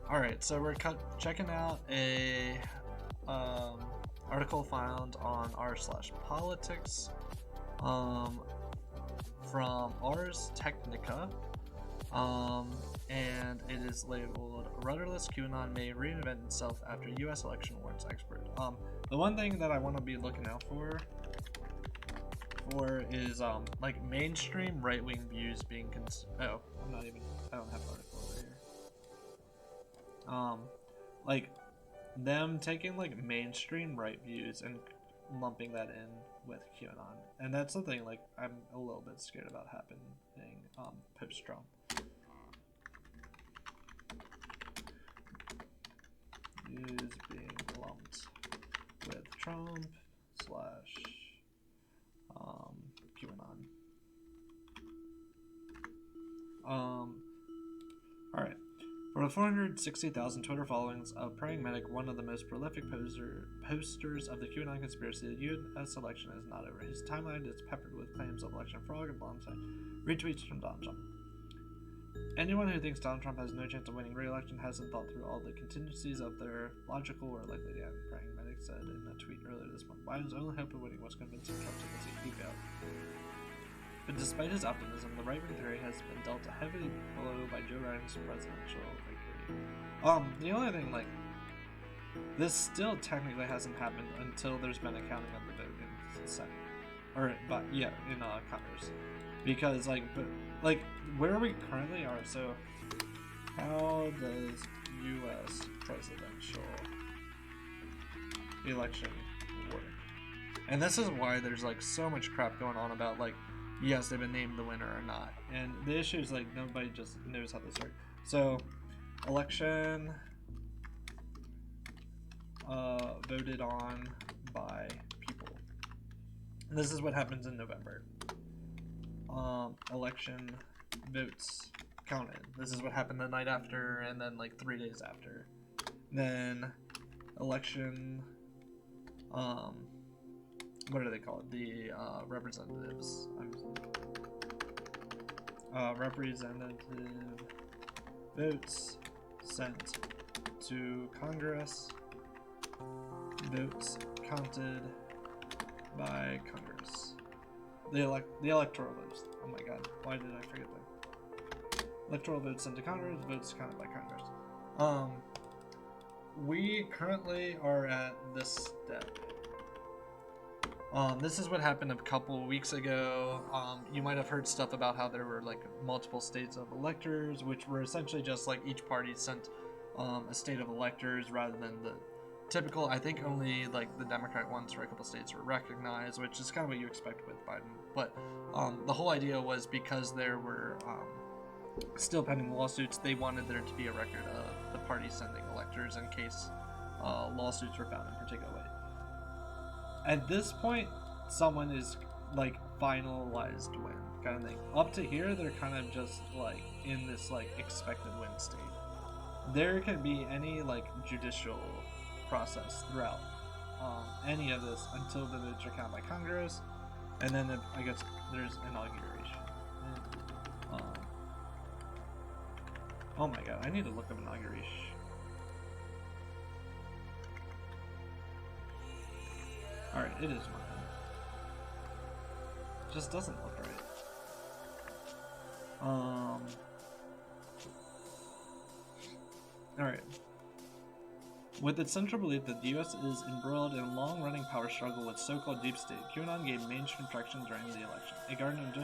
Alright, so we're checking out a article found on r/politics from Ars Technica, and it is labeled "Rudderless QAnon may reinvent itself after U.S. election warns expert." The one thing that I want to be looking out for is like mainstream right-wing views being I don't have an article over here. Like them taking like mainstream right views and lumping that in with QAnon, and that's something like I'm a little bit scared about happening post-Trump. Views being lumped with Trump / QAnon. Alright. For the 460,000 Twitter followings of Praying Medic, one of the most prolific posters of the QAnon conspiracy, the U.S. election is not over. His timeline is peppered with claims of election fraud alongside retweets from Donald Trump. Anyone who thinks Donald Trump has no chance of winning re-election hasn't thought through all the contingencies of their logical or likely end, Praying Medic said in a tweet earlier this month. Biden's only hope of winning was convincing Trump to concede. Keep out. But despite his optimism, the right-wing theory has been dealt a heavy blow by Joe Biden's presidential victory. The only thing, like, this still technically hasn't happened until there's been a counting of the vote in the Senate, in Congress, because where we currently are. So, how does U.S. presidential election work? And this is why there's like so much crap going on about like, yes, they've been named the winner or not. And the issue is like nobody just knows how this works. So, election voted on by people. And this is what happens in November. Election votes counted. This is what happened the night after, and then like 3 days after. Then election. What do they call it? The representatives. Representative votes sent to Congress. Votes counted by Congress. The electoral votes. Oh my god, why did I forget that? Electoral votes sent to Congress, votes counted by Congress. We currently are at this step. This is what happened a couple weeks ago. You might have heard stuff about how there were like multiple states of electors, which were essentially just like each party sent a state of electors rather than the typical. I think only like the Democratic ones for a couple states were recognized, which is kind of what you expect with Biden. But the whole idea was because there were still pending lawsuits, they wanted there to be a record of the party sending electors in case lawsuits were found in a particular way. At this point, someone is like finalized win kind of thing. Up to here, they're kind of just like in this like expected win state. There can be any like judicial process throughout any of this until the votes are counted by Congress, and then I guess there's inauguration. Oh my god, I need to look up inauguration. Alright, it is mine. Just doesn't look right. Alright. With its central belief that the U.S. is embroiled in a long-running power struggle with so-called deep state, QAnon gained mainstream traction during the election. It garnered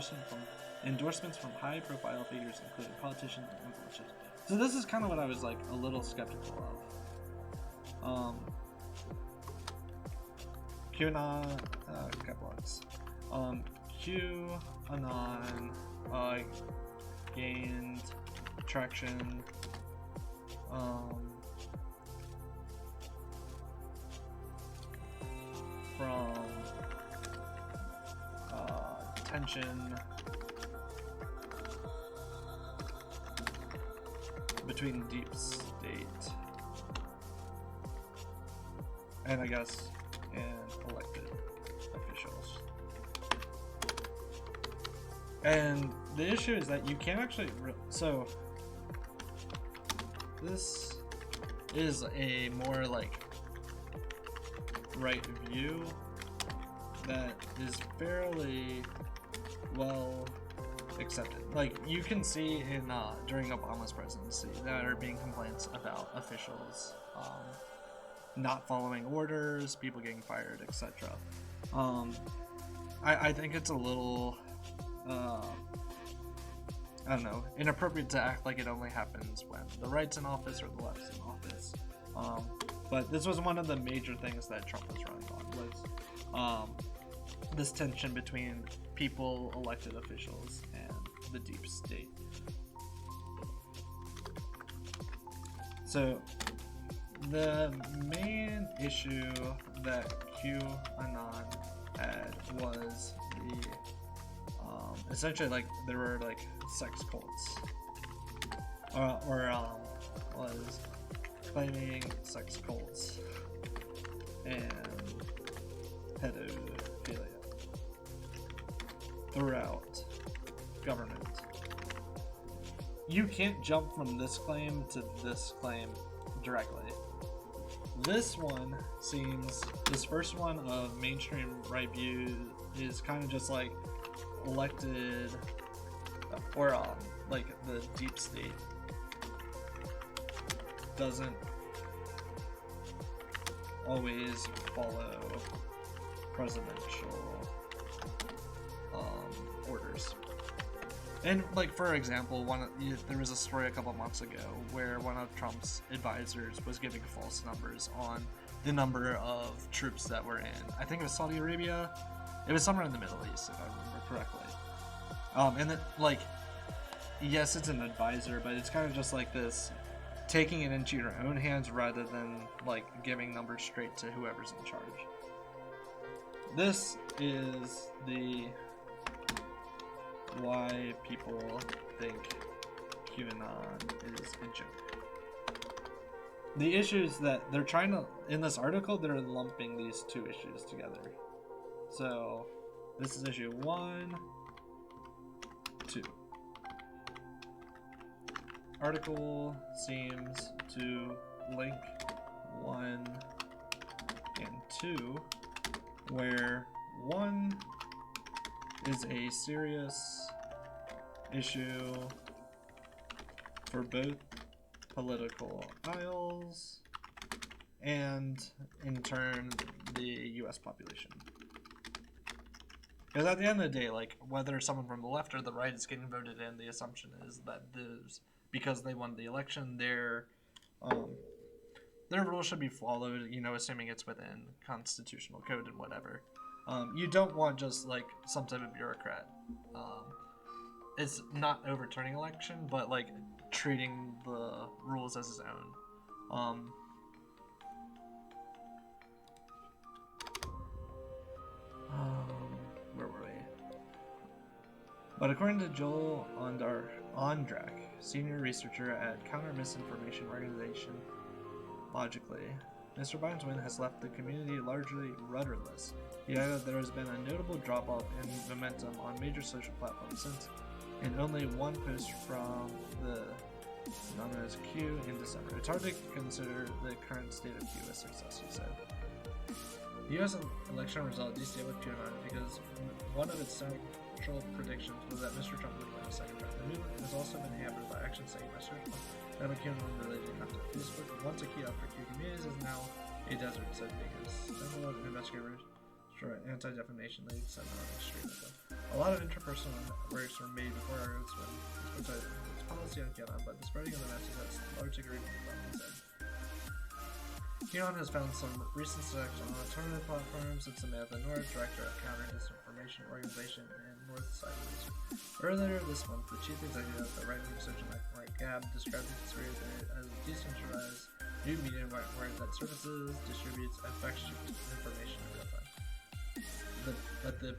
endorsements from high-profile figures, including politicians and influencers. So this is kind of what I was like a little skeptical of. QAnon, QAnon gained traction from tension between deep state and I guess and elected officials. And the issue is that you can't actually so this is a more like right view that is fairly well accepted. Like you can see in during Obama's presidency there are being complaints about officials not following orders, people getting fired, etc. I think it's a little I don't know, inappropriate to act like it only happens when the right's in office or the left's in office. But this was one of the major things that Trump was running on, was this tension between people, elected officials, and the deep state. So the main issue that QAnon had was the essentially like there were like sex cults or was claiming sex cults and pedophilia throughout government. You can't jump from this claim to this claim directly. This first one of mainstream right view is kind of just like elected or like the deep state doesn't always follow presidential orders. And like for example, there was a story a couple months ago where one of Trump's advisors was giving false numbers on the number of troops that were in, I think it was Saudi Arabia. It was somewhere in the Middle East, if I remember correctly. And then, like, yes, it's an advisor, but it's kind of just like this, taking it into your own hands rather than, like, giving numbers straight to whoever's in charge. This is why people think QAnon is a joke. The issues that they're trying to, in this article, they're lumping these two issues together. So, this is issue 1, 2. Article seems to link 1 and 2, where 1 is a serious issue for both political aisles and, in turn, the U.S. population. Because at the end of the day, like, whether someone from the left or the right is getting voted in, the assumption is that because they won the election, their rules should be followed, you know, assuming it's within constitutional code and whatever. You don't want just, like, some type of bureaucrat. It's not overturning election, but, like, treating the rules as his own. Where were we? But according to Joel Ondrak, senior researcher at Counter Misinformation Organization, logically, Mr. Biden's win has left the community largely rudderless. He added that there has been a notable drop-off in momentum on major social platforms since, in only one post from the known as Q in December. It's hard to consider the current state of Q a success, he said. The U.S. election result destabilized QAnon because one of its central predictions was that Mr. Trump would win a second term. The movement has also been hampered by actions saying by search that QAnon-related content. Facebook, once a key up for Q communities, is now a desert, said Bigot. Several investigators for anti-defamation league said on extremism. A lot of interpersonal works were made before our oaths when its policy on QAnon, but the spreading of the message has largely agreed with the he said. QAnon has found some recent success on alternative platforms since the May of the North, director of Counter Misinformation Organization and Northside Research. Earlier this month, the chief executive of the right-wing social network Gab described the conspiracy as a decentralized new media network that services, distributes, and fact-checks information in real time. But the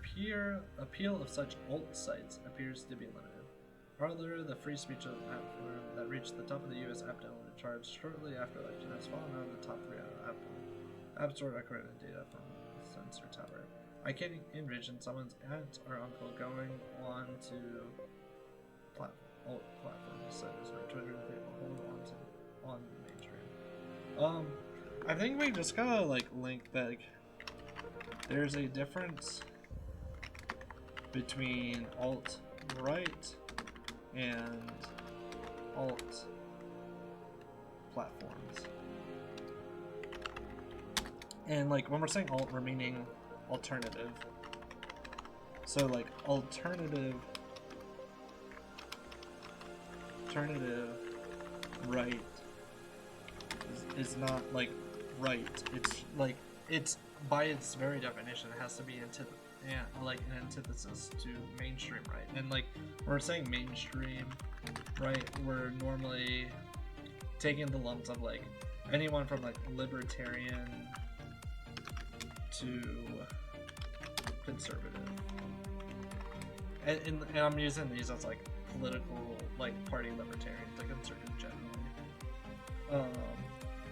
appeal of such alt sites appears to be limited. Parler, the free speech platform that reached the top of the U.S. app download charts shortly after election, has fallen out of the top 3 on App Store accredited data from Sensor Tower. I can't envision someone's aunt or uncle going on to alt platforms, said his Twitter and people hold on to on mainstream. Um, I think we just gotta like link that there's a difference between alt-right and alt platforms. And like when we're saying alt, we're meaning alternative. So like alternative right is not like right. It's like, it's by its very definition, it has to be like an antithesis to mainstream right. And like when we're saying mainstream right, we're normally taking the lumps of like anyone from like libertarian to conservative. And I'm using these as like political, like party libertarian to conservative generally.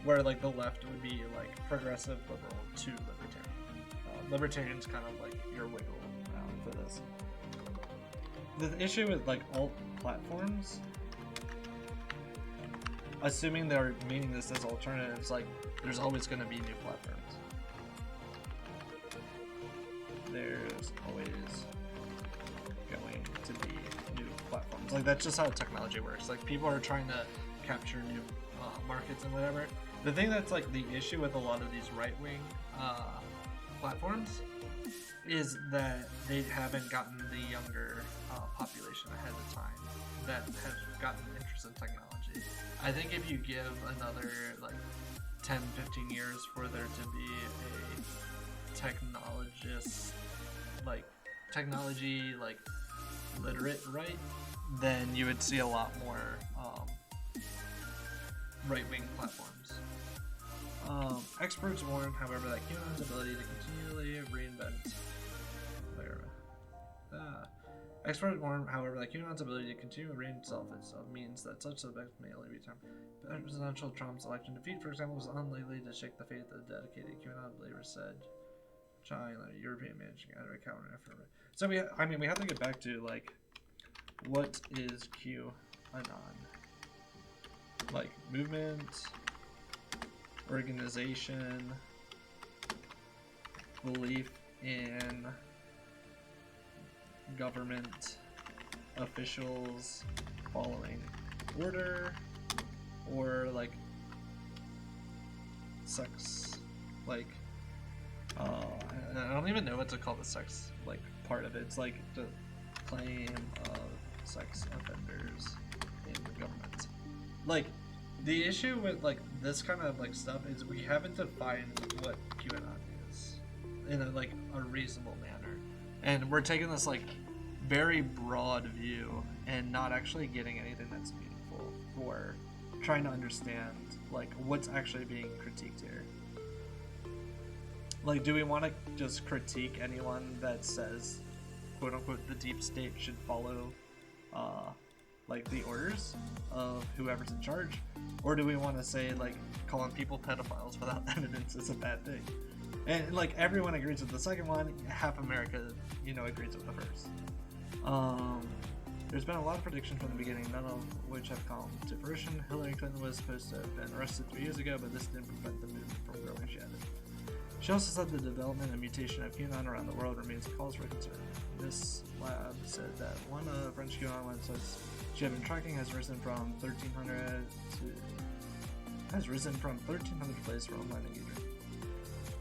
Where like the left would be like progressive liberal to libertarian. Libertarian's kind of like your wiggle around for this. The issue with like alt platforms, assuming they're meaning this as alternatives, like there's always going to be new platforms. There's always going to be new platforms. Like that's just how technology works. Like people are trying to capture new markets and whatever. The thing that's like the issue with a lot of these right-wing platforms is that they haven't gotten the younger population ahead of time that has gotten interest in technology. I think if you give another like 10, 15 years for there to be a technologist, like technology like literate right, then you would see a lot more right-wing platforms. Experts warn, however, that QAnon's ability to continually reinvent. Experts warn, however, that QAnon's ability to continue to reinvent itself means that such subjects may only return. Presidential Trump's election defeat, for example, was unlikely to shake the faith of dedicated QAnon believers, said China, European managing editor, counter effort. So we have to get back to like, what is QAnon? Like movement, organization, belief in government officials following order, or like sex, like I don't even know what to call the sex like part of it. It's like the claim of sex offenders in the government. Like the issue with like this kind of like stuff is we haven't defined what QAnon is in a reasonable manner, and we're taking this like very broad view and not actually getting anything that's meaningful for trying to understand like what's actually being critiqued here. Like, do we want to just critique anyone that says, quote unquote, the deep state should follow like the orders of whoever's in charge, or do we want to say like calling people pedophiles without evidence is a bad thing? And like everyone agrees with the second one, half America, agrees with the first. There's been a lot of predictions from the beginning, none of which have come to fruition. Hillary Clinton was supposed to have been arrested 3 years ago, but this didn't prevent the movement from growing, she added. She also said the development and mutation of QAnon around the world remains a cause for concern. This lab said that one of the French QAnon websites she had been tracking has risen from 1,300 plays for online engagement.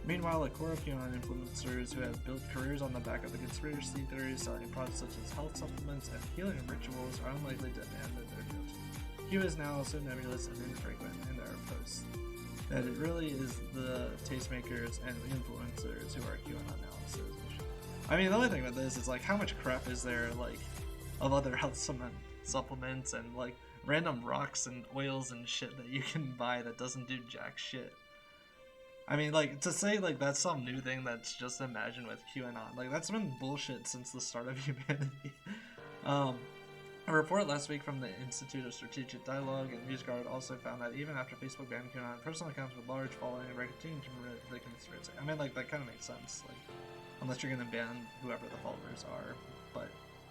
Meanwhile, a core of QAnon influencers who have built careers on the back of the conspiracy theories, selling products such as health supplements and healing rituals, are unlikely to demand that they're guilty. Q is now so nebulous and infrequent in their posts that it really is the tastemakers and influencers who are QAnon analysis. I mean, the only thing with this is like, how much crap is there like of other health supplements and like random rocks and oils and shit that you can buy that doesn't do jack shit. I mean, like, to say, like, that's some new thing that's just imagined with QAnon, like, that's been bullshit since the start of humanity. A report last week from the Institute of Strategic Dialogue and NewsGuard also found that even after Facebook banned QAnon, personal accounts with large following are continuing to promote the conspiracy. I mean, like, that kind of makes sense, like, unless you're going to ban whoever the followers are, but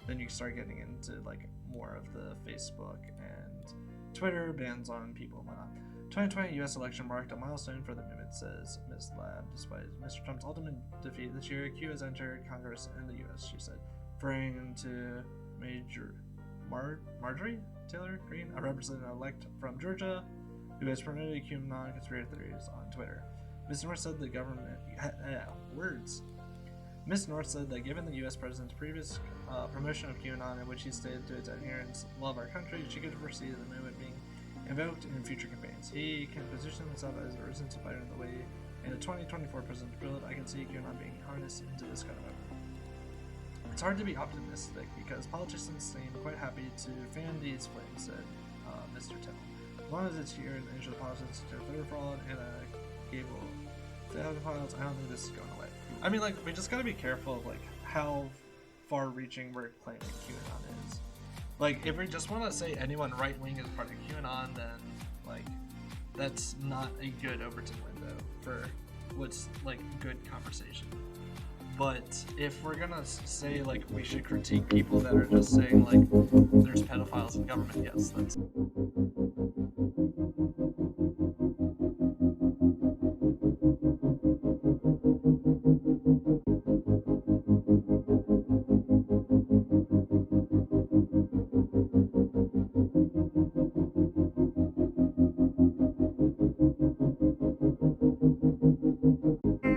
then you start getting into, like, more of the Facebook and Twitter bans on people and whatnot. 2020 U.S. election marked a milestone for the movement, says Ms. Lab. Despite Mr. Trump's ultimate defeat this year, Q has entered Congress in the U.S., she said, referring to Major Marjorie Taylor Greene, a representative-elect from Georgia, who has promoted QAnon conspiracy theories on Twitter. Ms. North said the government... Ms. North said that given the U.S. president's previous promotion of QAnon, in which he stated to its adherents, love our country, she could foresee the movement being invoked in future campaigns. He can position himself as a resistant fighter in the way in the 2024 president's build. I can see QAnon being harnessed into this kind of movement. It's hard to be optimistic because politicians seem quite happy to fan these flames, said Mr. Tell. As long as it's here and ensure the politicians to voter fraud and cable files, I don't think this is going away. I mean, like, we just gotta be careful of, like, how far-reaching we're claiming QAnon is. Like, if we just want to say anyone right-wing is part of QAnon, then, like, that's not a good Overton window for what's, like, good conversation. But if we're gonna say, like, we should critique people that are just saying, like, there's pedophiles in government, yes, that's...